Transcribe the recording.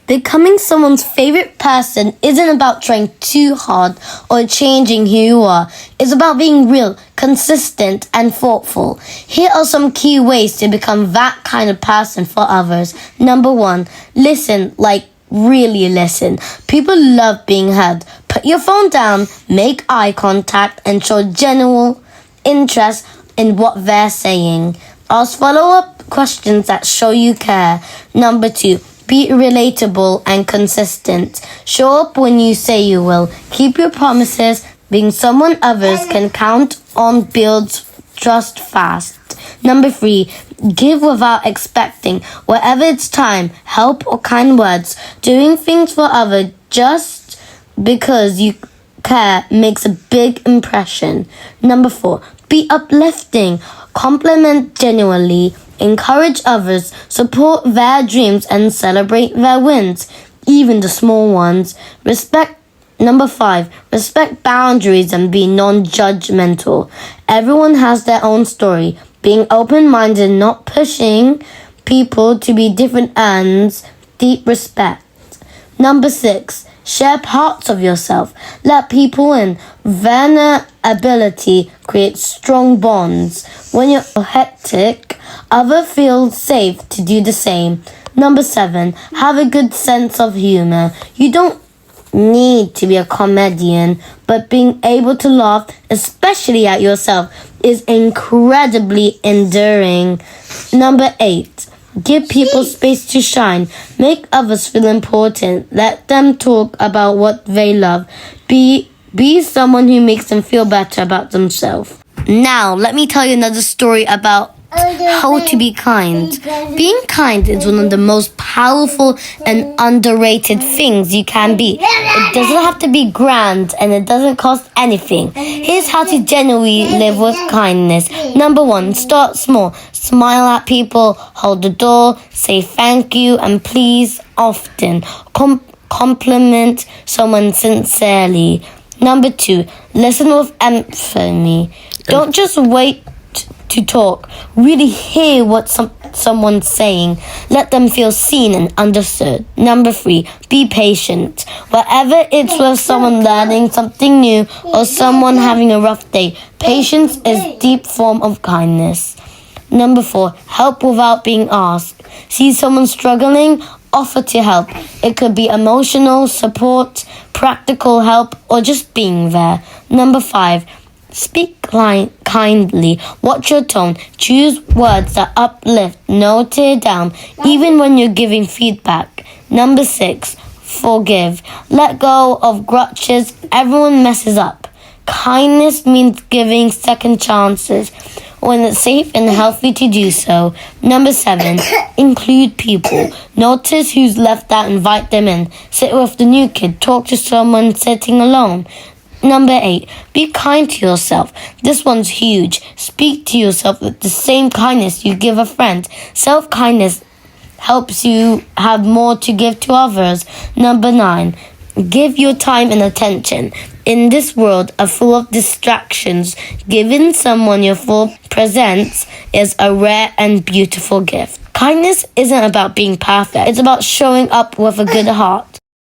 Becoming someone's favorite person isn't about trying too hard or changing who you are. It's about being real, consistent, and thoughtful. Here are some key ways to become that kind of person for others. Number 1, listen, like really listen. People love being heard. Put your phone down, make eye contact, and show genuine interest in what they're saying. Ask follow-up questions that show you care. Number 2, be relatable and consistent. Show up when you say you will. Keep your promises. Being someone others can count on builds trust fast. Number 3, give without expecting. Wherever it's time, help or kind words. Doing things for others just because you care makes a big impression. Number 4, be uplifting. Compliment genuinely. Encourage others, support their dreams, and celebrate their wins, even the small ones. Number 5, respect boundaries and be non-judgmental. Everyone has their own story. Being open-minded and not pushing people to be different earns deep respect. Number 6, share parts of yourself. Let people in. Vulnerability creates strong bonds. When you're hectic, others feel safe to do the same. Number 7, have a good sense of humor. You don't need to be a comedian, but being able to laugh, especially at yourself, is incredibly endearing. Number 8, give people space to shine. Make others feel important. Let them talk about what they love. Be someone who makes them feel better about themselves. Now, let me tell you another story about how to be kind. Being kind is one of the most powerful and underrated things you can be. It doesn't have to be grand and it doesn't cost anything. Here's how to genuinely live with kindness. Number 1, start small. Smile at people, hold the door, say thank you and please often. Compliment someone sincerely. Number 2, listen with empathy. Don't just wait to talk. Really hear what someone's saying. Let them feel seen and understood. Number 3, be patient. Whether it's with someone learning something new or someone having a rough day, patience is a deep form of kindness. Number 4, help without being asked. See someone struggling, offer to help. It could be emotional support, practical help, or just being there. Number 5, speak kindly. Watch your tone. Choose words that uplift, no tear down, even when you're giving feedback. Number 6, forgive. Let go of grudges. Everyone messes up. Kindness means giving second chances when it's safe and healthy to do so. Number 7, include people. Notice who's left out, invite them in. Sit with the new kid. Talk to someone sitting alone. Number 8, be kind to yourself. This one's huge. Speak to yourself with the same kindness you give a friend. Self-kindness helps you have more to give to others. Number 9, give your time and attention. In this world full of distractions, giving someone your full presence is a rare and beautiful gift. Kindness isn't about being perfect. It's about showing up with a good heart.